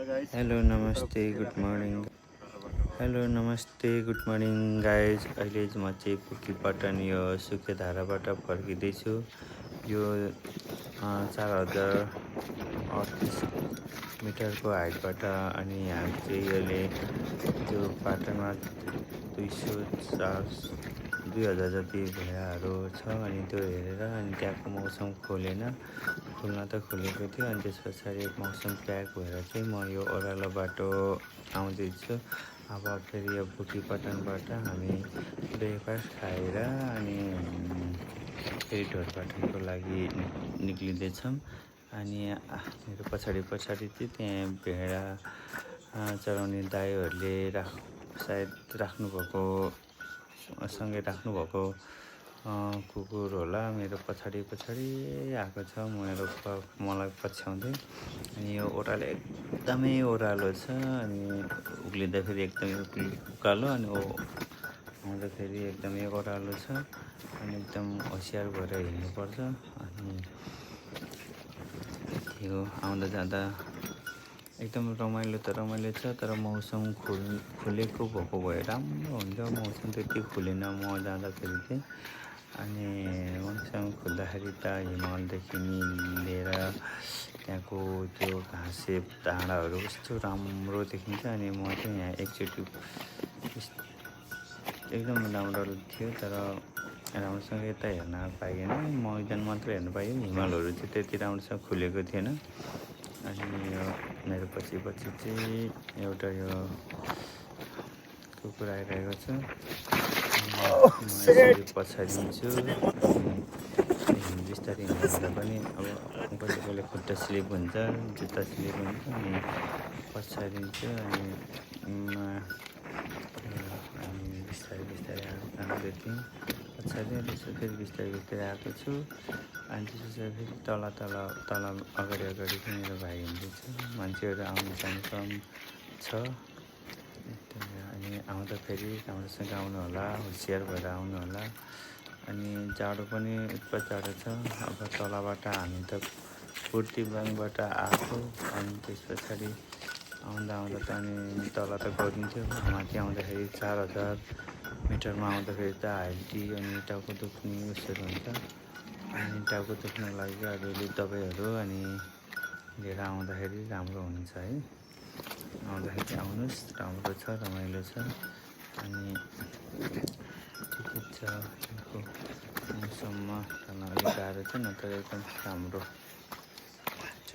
Hello नमस्ते good morning hello नमस्ते good morning guys. अहिले म चाहिँ पुकीपटन यो सुकेधाराबाट फर्किँदैछु। यो 4038 मिटरको हाइटबाट। अनि यहाँ चाहिँ अहिले त्यो पाटनमा 2000 जति भेडाहरू छ। अनि त्यो हेरेर अनि त्यहाँको मौसम खुल्न त खुलेको थियो। अनि त्यस पछाडि मौसम प्याक भएर चाहिँ म यो ओह्रालो बाटो आउँदैछु। अब फेरि यो पुकीपटनबाट हामी ब्रेकफास्ट खाएर अनि फेरि ढोरपाटनको लागि निक्लिँदैछौँ। अनि मेरो पछाडि चाहिँ त्यहाँ भेडा चराउने दाइहरूले सायद सँगै राख्नुभएको कुकुर होला। मेरो पछाडि आएको छ मलाई पछ्याउँदै। अनि यो ओह्रालो एकदमै ओह्रालो छ। अनि उक्लिँदाखेरि एकदमै उकालो अनि आउँदाखेरि एकदमै ओह्रालो छ। अनि एकदम होसियार भएर हिँड्नुपर्छ। अनि त्यो आउँदा जाँदा एकदम रमाइलो छ। तर मौसम खुलेको भएको भए राम्रो हुन्छ। मौसम त्यति खुलेन म जाँदाखेरि चाहिँ। अनि मौसम खुल्दाखेरि त हिमालदेखि लिएर त्यहाँको त्यो घाँसे डाँडाहरू कस्तो राम्रो देखिन्छ। अनि म चाहिँ यहाँ एकचोटि एकदम राम्रो थियो। तर राम्रोसँग यता हेर्न पाइएन। मैदान मात्र हेर्न पाइयो। हिमालहरू चाहिँ त्यति राम्रोसँग खुलेको थिएन। अनि यो मेरो पछि चाहिँ एउटा यो कुकुर आइरहेको छ। यसरी पछाडिन्छु। अनि बिस्तारै हिँड्दा पनि अब कहिले खुट्टा स्लिप हुन्छ, जुत्ता स्लिप हुन्छ। अनि पछाडिन्छु। अनि बिस्तारै आउँदै थिएँ पछाडि। त्यसो फेरि बिस्तारै आएको छु। अनि त्यसपछि फेरि तल अगाडि चाहिँ मेरो भाइ हिँड्दैछ। मान्छेहरू आउनु जानु कम छ। अनि आउँदाखेरि राम्रोसँग आउनु होला, होसियार भएर आउनु होला। अनि जाडो पनि उत्पात जाडो छ। अब तलबाट हामी त पूर्तिबाङबाट आएको। अनि त्यस पछाडि आउँदा त अनि तल त गरिन्थ्यो। माथि आउँदाखेरि 4000 मिटरमा आउँदाखेरि त हाइटी अनि टाउको दुख्ने उसहरू हुन्छ। अनि टाउको दुख्नु लागि अलिअलि दबाईहरू अनि लिएर आउँदाखेरि राम्रो हुन्छ है। आउँदाखेरि आउनुहोस्, राम्रो छ, रमाइलो छ। अनि ठिकै छ। मौसममा चल्न अलिक गाह्रो छ, नत्र एकदम राम्रो छ।